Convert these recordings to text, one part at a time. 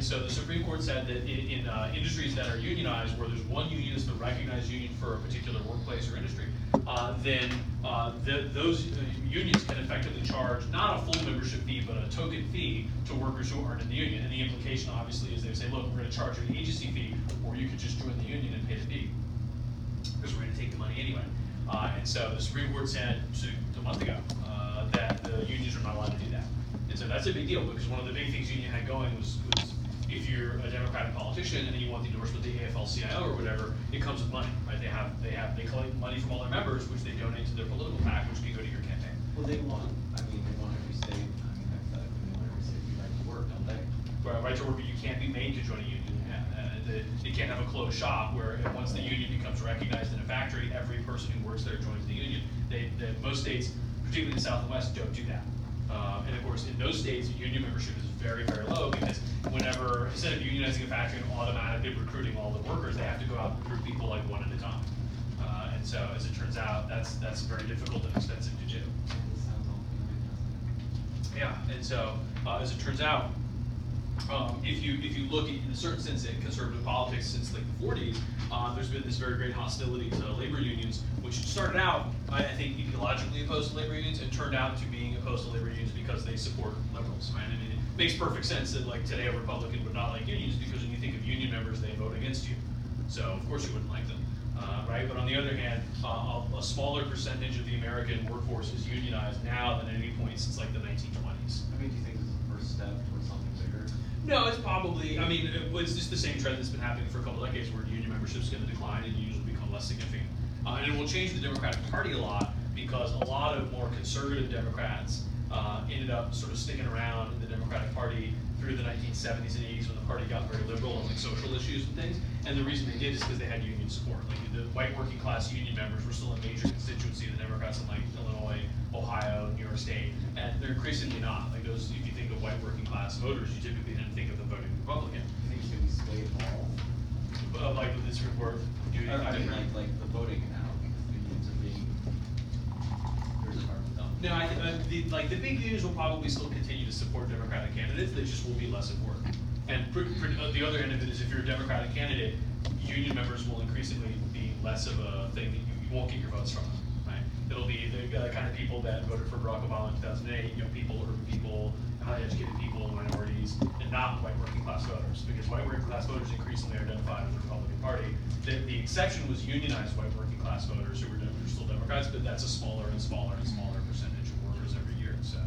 And so the Supreme Court said that in industries that are unionized, where there's one union that's the recognized union for a particular workplace or industry, then those unions can effectively charge not a full membership fee, but a token fee to workers who aren't in the union. And the implication, obviously, is they say, look, we're going to charge you an agency fee, or you could just join the union and pay the fee, because we're going to take the money anyway. And so the Supreme Court said a month ago that the unions are not allowed to do that. And so that's a big deal, because one of the big things union had going was if you're a Democratic politician and you want the endorsement of the AFL-CIO or whatever, it comes with money, right? They collect money from all their members, which they donate to their political PAC, which can go to your campaign. Well, they want every state, hypothetically, they want every state to be right to work, don't they? Right to work, but you can't be made to join a union. You can't have a closed shop where once the union becomes recognized in a factory, every person who works there joins the union. Most states, particularly the South and West, don't do that. And of course, in those states, union membership is very, very low, because whenever, instead of unionizing a factory and automatically recruiting all the workers, they have to go out and recruit people like one at a time. And so, as it turns out, that's very difficult and expensive to do. Yeah, and so, as it turns out, if you look at, in a certain sense, at conservative politics since like the 40s, there's been this very great hostility to labor unions, which started out, I think, ideologically opposed to labor unions, and turned out to being opposed to labor unions because they support liberals, right? I mean, it makes perfect sense that like today a Republican would not like unions, because when you think of union members, they vote against you. So of course you wouldn't like them, right? But on the other hand, a smaller percentage of the American workforce is unionized now than at any point since like the 1920s. I mean, do you think this is the first step towards something bigger? No, it's probably, I mean, it's just the same trend that's been happening for a couple of decades, where union membership is going to decline and unions will become less significant. And it will change the Democratic Party a lot, because a lot of more conservative Democrats ended up sort of sticking around in the Democratic Party through the 1970s and 80s, when the party got very liberal on like social issues and things. And the reason they did is because they had union support. Like the white working class union members were still a major constituency of the Democrats in like Illinois, Ohio, New York State, and they're increasingly not. Like those, if you think of white working class voters, you typically didn't think of them voting Republican. You think it should be swayed all? Like with this report, I mean, like the voting now, because the unions are being, there's a hard to. No, I think the big unions will probably still continue to support Democratic candidates. They just will be less important. And the other end of it is, if you're a Democratic candidate, union members will increasingly be less of a thing that you won't get your votes from them, right? It'll be the kind of people that voted for Barack Obama in 2008, young people, urban people, highly educated people, minorities, and not white working class voters, because white working class voters increasingly identify with the Republican Party. The exception was unionized white working class voters who were still Democrats, but that's a smaller and smaller and smaller percentage of workers every year. So,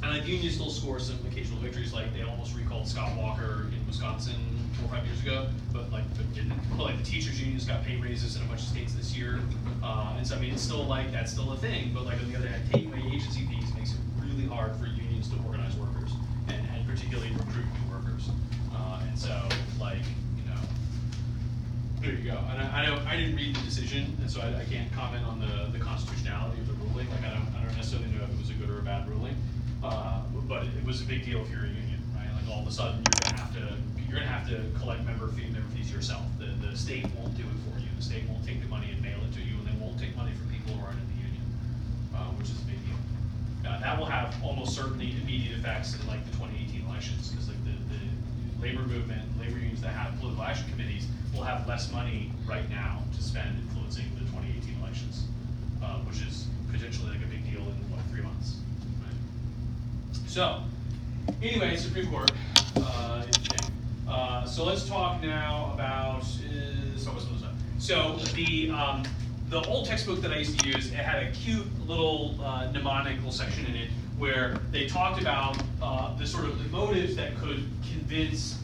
and the unions still score some occasional victories, like they almost recalled Scott Walker in Wisconsin 4 or 5 years ago, but didn't. But like the teachers' unions got pay raises in a bunch of states this year, and so I mean it's still like that's still a thing. But like on the other hand, taking away agency fees makes it really hard for unions to organize workers and particularly recruit new workers. And so like there you go. And I didn't read the decision, and so I can't comment on the constitutionality of the ruling. Like I don't necessarily know if it was a good or a bad ruling, but it was a big deal if you're a union, right? Like all of a sudden you're gonna have to collect member fees yourself. The state won't do it for you. The state won't take the money and mail it to you, and they won't take money from people who aren't in the union, which is a big deal. That will have almost certainly immediate effects in like the 2018 elections, because like the labor movement, labor unions that have political action committees will have less money right now to spend influencing the 2018 elections, which is potentially like a big deal in 3 months. Right? So, anyway, Supreme Court. So let's talk now about. So the old textbook that I used to use, it had a cute little mnemonic little section in it where they talked about the sort of the motives that could convince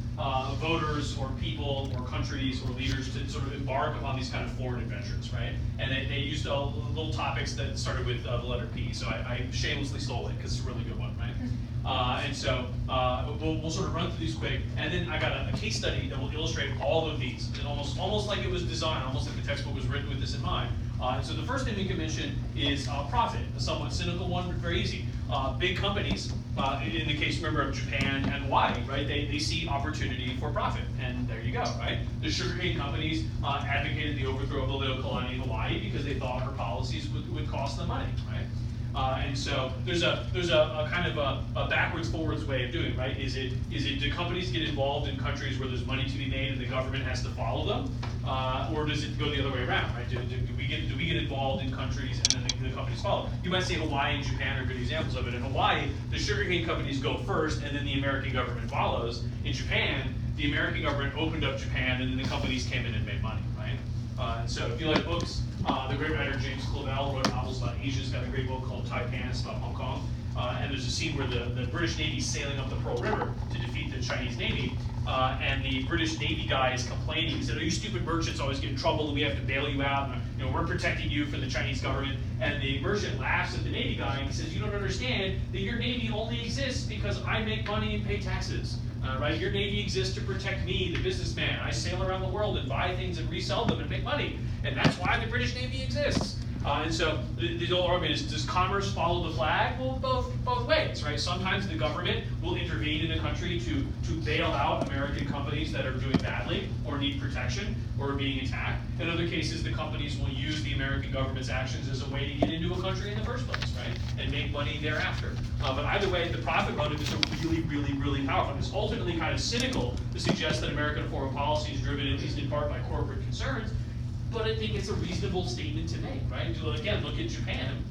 voters or people or countries or leaders to sort of embark upon these kind of foreign adventures, right? And they used little topics that started with the letter P. So I shamelessly stole it because it's a really good one, right? And so we'll sort of run through these quick, and then I got a case study that will illustrate all of these, and almost like it was designed, almost like the textbook was written with this in mind. And so the first thing we can mention is profit, a somewhat cynical one, but very easy. Big companies, in the case, remember, of Japan and Hawaii, right? They see opportunity for profit, and there you go, right? The sugarcane companies advocated the overthrow of the Leo colony in Hawaii because they thought her policies would cost them money, right? And so there's a kind of a backwards forwards way of doing it, right? Is it do companies get involved in countries where there's money to be made and the government has to follow them, or does it go the other way around, right? Do we get involved in countries and then the companies follow? You might say Hawaii and Japan are good examples of it. In Hawaii, the sugarcane companies go first, and then the American government follows. In Japan, the American government opened up Japan, and then the companies came in and made money, right? And so if you like books, the great writer James Clavell wrote novels about Asia. He's got a great book called Taipan, it's about Hong Kong. And there's a scene where the British Navy is sailing up the Pearl River to defeat the Chinese Navy. And the British Navy guy is complaining. He said, "Oh, you stupid merchants always get in trouble, and we have to bail you out. And, we're protecting you from the Chinese government." And the merchant laughs at the Navy guy and he says, "You don't understand that your Navy only exists because I make money and pay taxes. Right? Your Navy exists to protect me, the businessman. I sail around the world and buy things and resell them and make money. And that's why the British Navy exists." And so the whole argument is, does commerce follow the flag? Well, both ways, right? Sometimes the government will intervene in a country to bail out American companies that are doing badly or need protection or are being attacked. In other cases, the companies will use the American government's actions as a way to get into a country in the first place, right? And make money thereafter. But either way, the profit motive is a really powerful. It's ultimately kind of cynical to suggest that American foreign policy is driven, at least in part, by corporate concerns. But I think it's a reasonable statement to make, right? Again, look at Japan,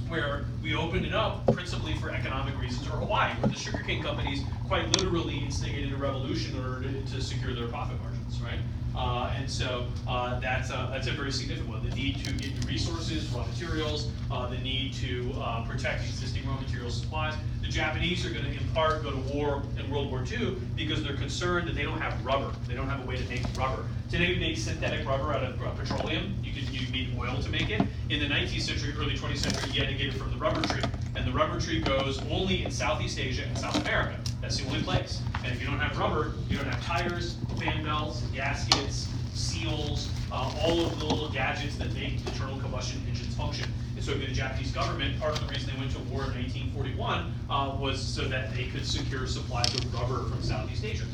where we opened it up principally for economic reasons, or Hawaii, where the sugarcane companies quite literally instigated a revolution in order to secure their profit margins, right? And so that's a very significant one. The need to get new resources, raw materials, the need to protect existing raw material supplies. The Japanese are going to, in part, go to war in World War II because they're concerned that they don't have rubber. They don't have a way to make rubber. Today we make synthetic rubber out of petroleum. You need oil to make it. In the 19th century, early 20th century, you had to get it from the rubber tree. And the rubber tree grows only in Southeast Asia and South America. That's the only place. And if you don't have rubber, you don't have tires, fan belts, gaskets, seals, all of the little gadgets that make internal combustion engines function. And so the Japanese government, part of the reason they went to war in 1941 was so that they could secure supplies of rubber from Southeast Asia.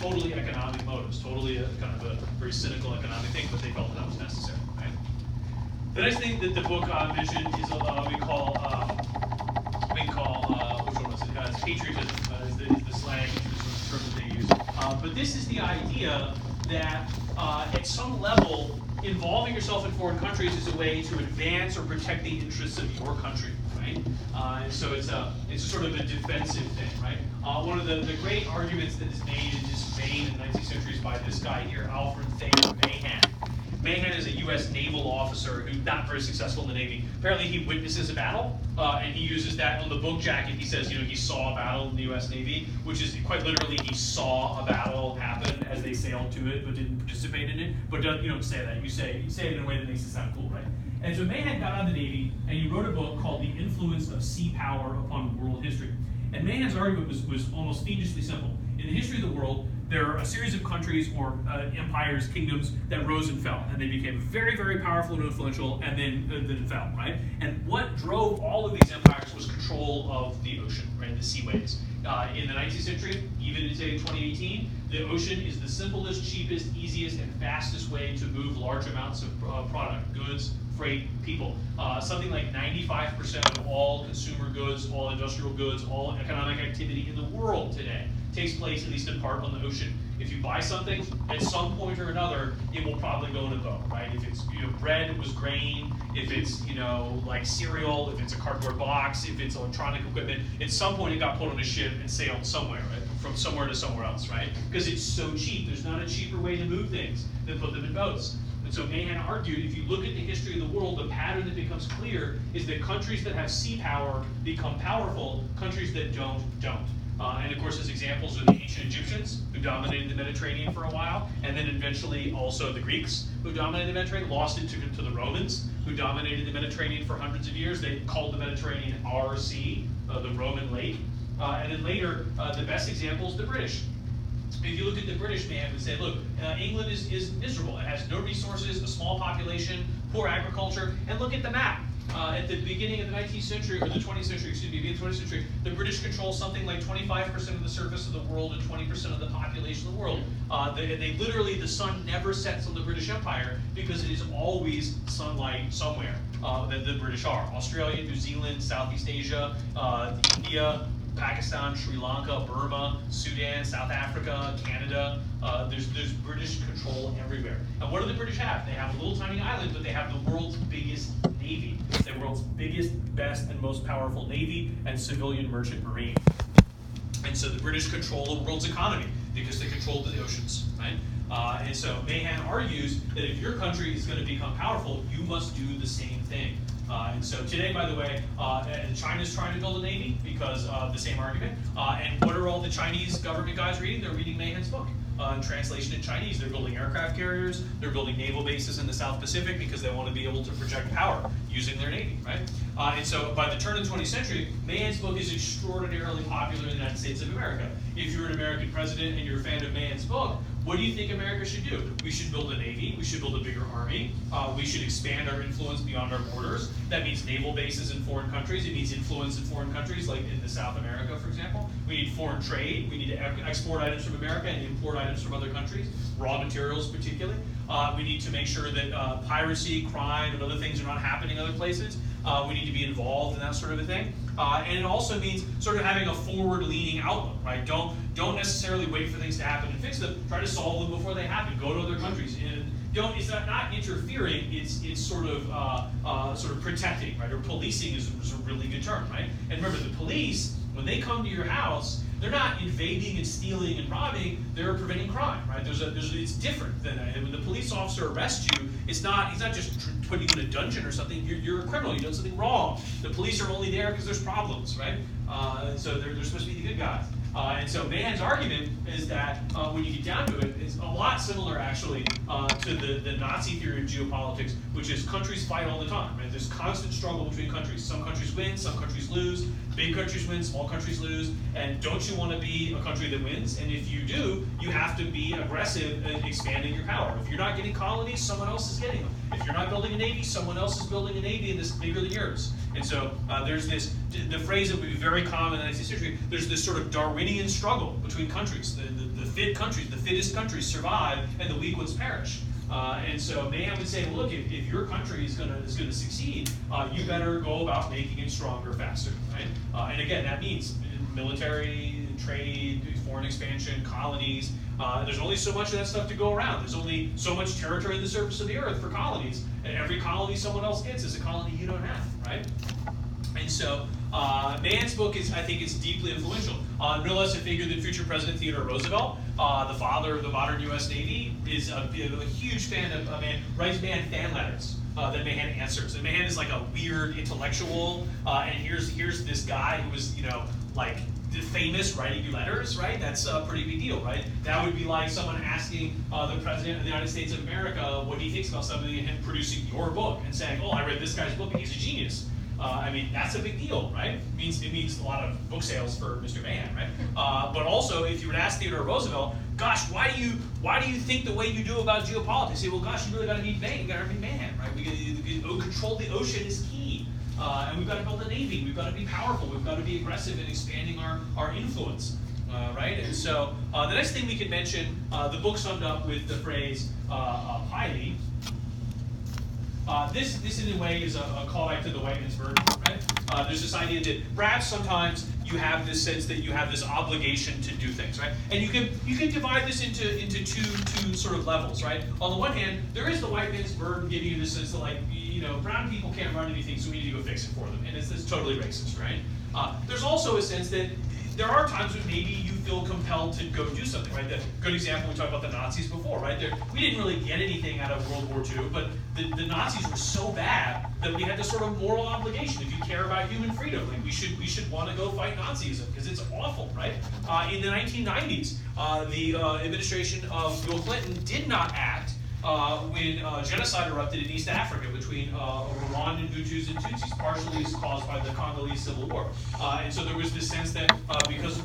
Totally economic motives, totally kind of a very cynical economic thing, but they felt that was necessary. Right? The next thing that the book mentioned is we call which one was it? It's patriotism is the slang, is the term that they use. But this is the idea that at some level, involving yourself in foreign countries is a way to advance or protect the interests of your country, right? And so it's a sort of a defensive thing, right? One of the great arguments that is made in this vein in the 19th century is by this guy here, Alfred Thayer Mahan. Mahan is a U.S. naval officer who's not very successful in the Navy. Apparently he witnesses a battle, and he uses that on the book jacket. He says, he saw a battle in the U.S. Navy, which is quite literally he saw a battle happen as they sailed to it, but didn't participate in it. But you don't say that. You say it in a way that makes it sound cool, right? And so Mahan got out of the Navy, and he wrote a book called The Influence of Sea Power Upon World History. And Mahan's argument was almost fiendishly simple. In the history of the world, there are a series of countries or empires, kingdoms that rose and fell, and they became very, very powerful and influential, and then fell, right? And what drove all of these empires was control of the ocean, right? The seaways. In the 19th century, even today in 2018, the ocean is the simplest, cheapest, easiest, and fastest way to move large amounts of product, goods, freight, people. Something like 95% of all consumer goods, all industrial goods, all economic activity in the world today takes place, at least in part, on the ocean. If you buy something, at some point or another, it will probably go in a boat, right? If it's bread, it was grain. If it's like cereal, if it's a cardboard box, if it's electronic equipment, at some point it got put on a ship and sailed somewhere, right? From somewhere to somewhere else, right? Because it's so cheap. There's not a cheaper way to move things than put them in boats. And so Mahan argued, if you look at the history of the world, the pattern that becomes clear is that countries that have sea power become powerful, countries that don't. And of course, his examples are the ancient Egyptians, who dominated the Mediterranean for a while, and then eventually also the Greeks, who dominated the Mediterranean, lost it to the Romans, who dominated the Mediterranean for hundreds of years. They called the Mediterranean our sea, the Roman lake. And then later, the best example is the British. If you look at the British man and say, look, England is miserable. It has no resources, a small population, poor agriculture, and look at the map. at the beginning of the 19th century, or the 20th century, excuse me, beginning of the 20th century, the British control something like 25% of the surface of the world and 20% of the population of the world. They literally, the sun never sets on the British Empire because it is always sunlight somewhere that the British are. Australia, New Zealand, Southeast Asia, India, Pakistan, Sri Lanka, Burma, Sudan, South Africa, Canada. There's British control everywhere. And what do the British have? They have a little tiny island, but they have the world's biggest navy. The world's biggest, best, and most powerful navy and civilian merchant marine. And so the British control the world's economy because they control the oceans, right? And so Mahan argues that if your country is going to become powerful, you must do the same thing. And so today, by the way, China's trying to build a navy because of the same argument. And what are all the Chinese government guys reading? They're reading Mahan's book. Translation in Chinese. They're building aircraft carriers. They're building naval bases in the South Pacific because they want to be able to project power using their navy, right? And so by the turn of the 20th century, Mahan's book is extraordinarily popular in the United States of America. If you're an American president and you're a fan of Mahan's book, what do you think America should do? We should build a navy. We should build a bigger army. We should expand our influence beyond our borders. That means naval bases in foreign countries. It means influence in foreign countries, like in the South America, for example. We need foreign trade. We need to export items from America and import items from other countries, raw materials particularly. We need to make sure that piracy, crime, and other things are not happening other places. We need to be involved in that sort of a thing. And it also means sort of having a forward-leaning outlook, right? Don't necessarily wait for things to happen and fix them. Try to solve them before they happen. Go to other countries. And it's not interfering. It's sort of protecting, right? Or policing is a really good term, right? And remember, the police, when they come to your house, they're not invading and stealing and robbing. They're preventing crime, right? It's different than that. And when the police officer arrests you, he's not just putting you in a dungeon or something. You're a criminal. You've done something wrong. The police are only there because there's problems, right? So they're supposed to be the good guys. And so Mahan's argument is that when you get down to it, it's a lot similar actually to the Nazi theory of geopolitics, which is countries fight all the time. Right? There's constant struggle between countries. Some countries win, some countries lose. Big countries win, small countries lose. And don't you want to be a country that wins? And if you do, you have to be aggressive in expanding your power. If you're not getting colonies, someone else is getting them. If you're not building a navy, someone else is building a navy and it's bigger than yours. And so there's the phrase that would be very common in the 19th century, there's this sort of Darwinian struggle between countries. The fit countries, the fittest countries survive and the weak ones perish. And so Mahan would say, well, look, if your country is going to succeed, you better go about making it stronger faster, right? And again, that means military, trade, foreign expansion, colonies. There's only so much of that stuff to go around. There's only so much territory on the surface of the earth for colonies, and every colony someone else gets is a colony you don't have, right? And so Mahan's book I think is deeply influential. No less a figure than future President Theodore Roosevelt, the father of the modern U.S. Navy, is a huge fan of Mahan, writes Mahan fan letters that Mahan answers. And Mahan is like a weird intellectual, and here's this guy who was, like famous writing you letters, right? That's a pretty big deal, right? That would be like someone asking the President of the United States of America what he thinks about something and him producing your book and saying, oh, I read this guy's book and he's a genius. That's a big deal, right? It means a lot of book sales for Mr. Mahan, right? But also, if you would ask Theodore Roosevelt, gosh, why do you think the way you do about geopolitics? You say, well, gosh, you really got to need Mahan. You got to read Mahan, right? Control the ocean is key, and we've got to build a navy. We've got to be powerful. We've got to be aggressive in expanding our influence, right? And so the next thing we can mention, the book summed up with the phrase piety. This in a way is a callback to the white man's burden, right? There's this idea that perhaps sometimes you have this sense that you have this obligation to do things, right? And you can divide this into two sort of levels, right? On the one hand, there is the white man's burden giving you the sense that, like, brown people can't run anything, so we need to go fix it for them, and it's totally racist, right? There's also a sense that there are times when maybe you feel compelled to go do something, right? The good example, we talked about the Nazis before, right? We didn't really get anything out of World War II, but the Nazis were so bad that we had this sort of moral obligation. If you care about human freedom, like we should want to go fight Nazism because it's awful, right? In the 1990s, the administration of Bill Clinton did not act when genocide erupted in East Africa between Rwandan Hutus and Tutsis, partially caused by the Congolese Civil War. And so there was this sense that because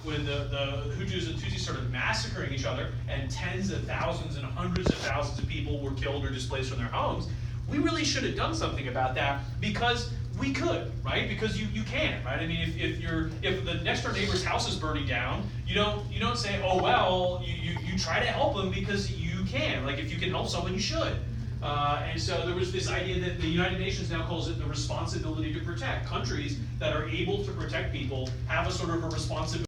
when the Hutus and Tutsis started massacring each other and tens of thousands and hundreds of thousands of people were killed or displaced from their homes, we really should have done something about that, because we could, right? Because you can, right? I mean, if the next door neighbor's house is burning down, you don't say, oh well, you try to help them because you can. Like, if you can help someone, you should. And so there was this idea that the United Nations now calls it the responsibility to protect. Countries that are able to protect people have a sort of a responsibility